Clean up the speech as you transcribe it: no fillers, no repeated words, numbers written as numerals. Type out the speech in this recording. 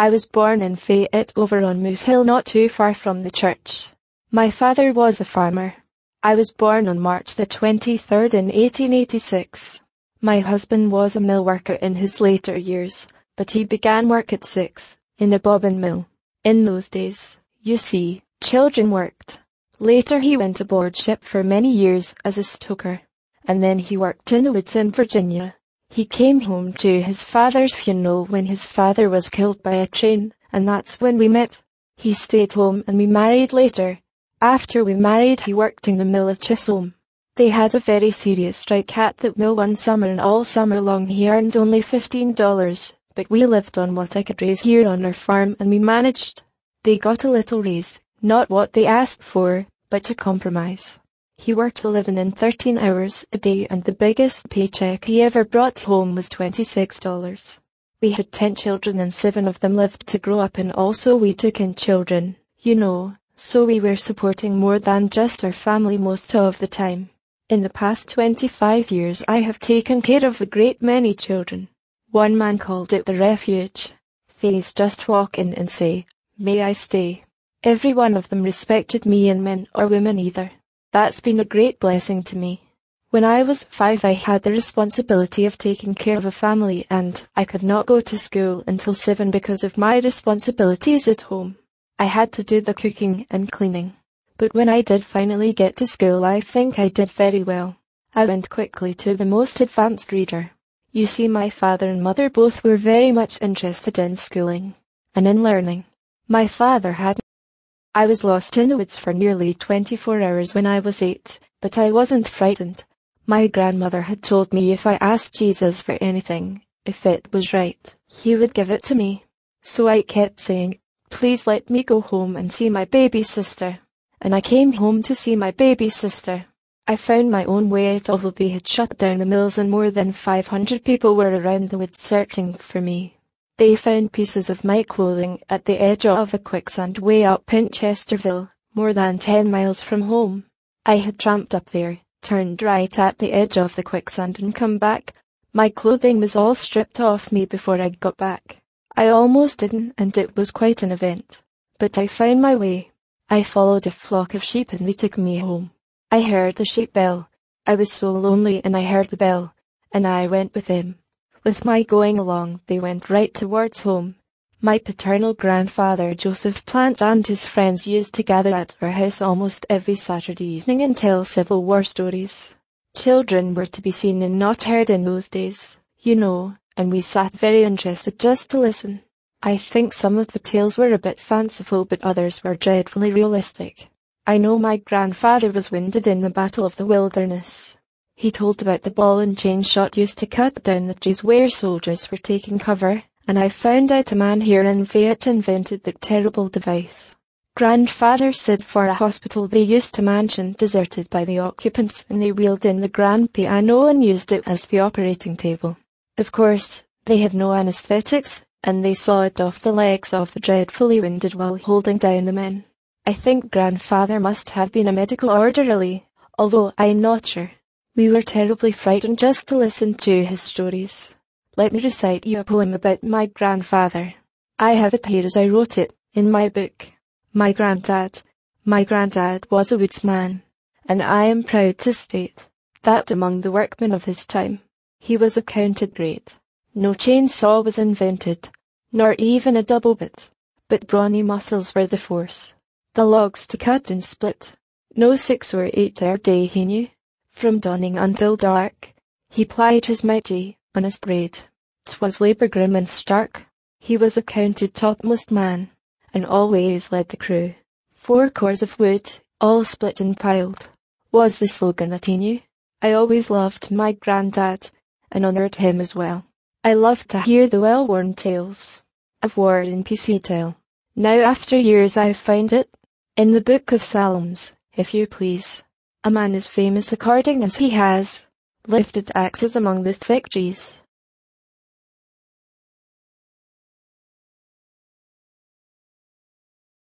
I was born in Fayette over on Moose Hill, not too far from the church. My father was a farmer. I was born on March the 23rd in 1886. My husband was a mill worker in his later years, but he began work at 6, in a bobbin mill. In those days, you see, children worked. Later he went aboard ship for many years as a stoker, and then he worked in the woods in Virginia. He came home to his father's funeral when his father was killed by a train, and that's when we met. He stayed home and we married later. After we married, he worked in the mill at Chisholm. They had a very serious strike at that mill one summer, and all summer long he earned only $15, but we lived on what I could raise here on our farm and we managed. They got a little raise, not what they asked for, but a compromise. He worked 11 and 13 hours a day, and the biggest paycheck he ever brought home was $26. We had 10 children and 7 of them lived to grow up, and also we took in children, so we were supporting more than just our family most of the time. In the past 25 years I have taken care of a great many children. One man called it the refuge. They'd just walk in and say, "May I stay?" Every one of them respected me, and men or women either. That's been a great blessing to me. When I was 5 I had the responsibility of taking care of a family, and I could not go to school until 7 because of my responsibilities at home. I had to do the cooking and cleaning. But when I did finally get to school, I think I did very well. I went quickly to the most advanced reader. You see, my father and mother both were very much interested in schooling and in learning. My father had. I was lost in the woods for nearly 24 hours when I was 8, but I wasn't frightened. My grandmother had told me if I asked Jesus for anything, if it was right, he would give it to me. So I kept saying, "Please let me go home and see my baby sister." And I came home to see my baby sister. I found my own way out, although they had shut down the mills and more than 500 people were around the woods searching for me. They found pieces of my clothing at the edge of a quicksand way up in Chesterville, more than 10 miles from home. I had tramped up there, turned right at the edge of the quicksand and come back. My clothing was all stripped off me before I got back. I almost didn't, and it was quite an event. But I found my way. I followed a flock of sheep and they took me home. I heard the sheep bell. I was so lonely and I heard the bell, and I went with them. With my going along, they went right towards home. My paternal grandfather Joseph Plant and his friends used to gather at our house almost every Saturday evening and tell Civil War stories. Children were to be seen and not heard in those days, and we sat very interested just to listen. I think some of the tales were a bit fanciful, but others were dreadfully realistic. I know my grandfather was wounded in the Battle of the Wilderness. He told about the ball and chain shot used to cut down the trees where soldiers were taking cover, and I found out a man here in Fayette invented that terrible device. Grandfather said for a hospital they used a mansion deserted by the occupants, and they wheeled in the grand piano and used it as the operating table. Of course, they had no anesthetics, and they sawed off the legs of the dreadfully wounded while holding down the men. I think grandfather must have been a medical orderly, although I'm not sure. We were terribly frightened just to listen to his stories. Let me recite you a poem about my grandfather. I have it here as I wrote it, in my book. My granddad was a woodsman, and I am proud to state that among the workmen of his time, he was accounted great. No chainsaw was invented, nor even a double bit, but brawny muscles were the force. The logs to cut and split, no 6 or 8-hour day he knew. From dawning until dark, he plied his mighty, honest trade. 'Twas labour grim and stark. He was accounted topmost man, and always led the crew. 4 cores of wood, all split and piled, was the slogan that he knew. I always loved my granddad, and honoured him as well. I loved to hear the well-worn tales of war and peace he tell. Now after years I've found it, in the book of Psalms, if you please. A man is famous according as he has lifted axes among the thick trees.